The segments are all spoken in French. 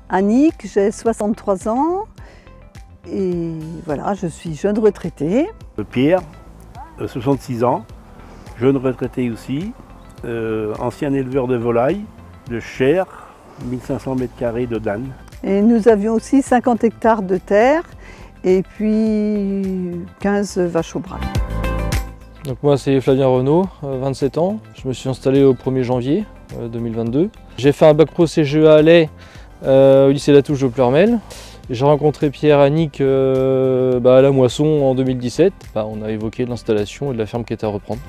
Annick, j'ai 63 ans et voilà, je suis jeune retraitée. Pierre, 66 ans, jeune retraité aussi, ancien éleveur de volailles, de chair, 1500 m² de Dan. Et nous avions aussi 50 hectares de terre et puis 15 vaches au bras. Donc moi c'est Flavien Renaud, 27 ans. Je me suis installé au 1er janvier 2022. J'ai fait un bac pro CGE à Lay au lycée Latouche de Pleurmel. J'ai rencontré Pierre et Annick à la moisson en 2017. On a évoqué l'installation et de la ferme qui était à reprendre.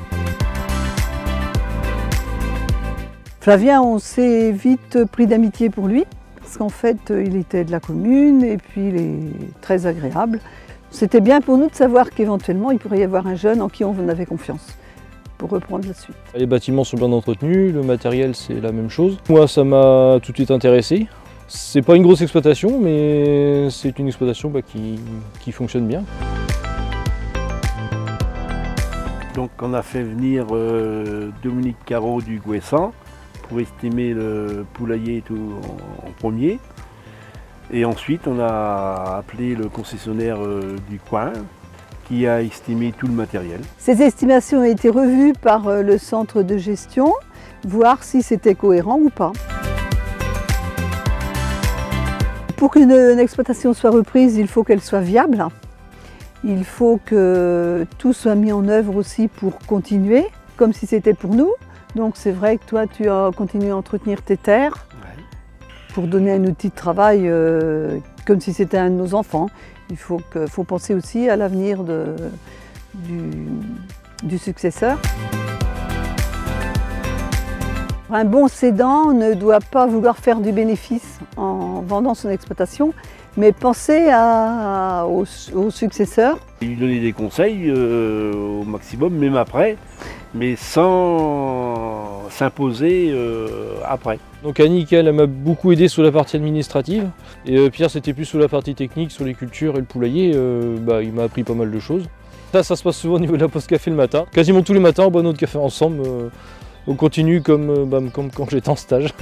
Flavien, on s'est vite pris d'amitié pour lui, parce qu'en fait, il était de la commune et puis il est très agréable. C'était bien pour nous de savoir qu'éventuellement, il pourrait y avoir un jeune en qui on avait confiance pour reprendre la suite. Les bâtiments sont bien entretenus, le matériel c'est la même chose. Moi, ça m'a tout de suite intéressé. C'est pas une grosse exploitation, mais c'est une exploitation qui fonctionne bien. Donc on a fait venir Dominique Carreau du Gouessant pour estimer le poulailler tout en premier. Et ensuite on a appelé le concessionnaire du coin qui a estimé tout le matériel. Ces estimations ont été revues par le centre de gestion, voir si c'était cohérent ou pas. Pour qu'une exploitation soit reprise, il faut qu'elle soit viable. Il faut que tout soit mis en œuvre aussi pour continuer, comme si c'était pour nous. Donc c'est vrai que toi, tu as continué à entretenir tes terres pour donner un outil de travail comme si c'était un de nos enfants. Il faut penser aussi à l'avenir du successeur. Un bon cédant ne doit pas vouloir faire du bénéfice en vendant son exploitation, mais penser au successeur. Il lui donnait des conseils au maximum, même après, mais sans s'imposer après. Donc Annick, elle m'a beaucoup aidé sur la partie administrative, et Pierre c'était plus sur la partie technique, sur les cultures et le poulailler. Il m'a appris pas mal de choses. Ça se passe souvent au niveau de la pause café le matin. Quasiment tous les matins on boit notre café ensemble. On continue comme quand j'étais en stage.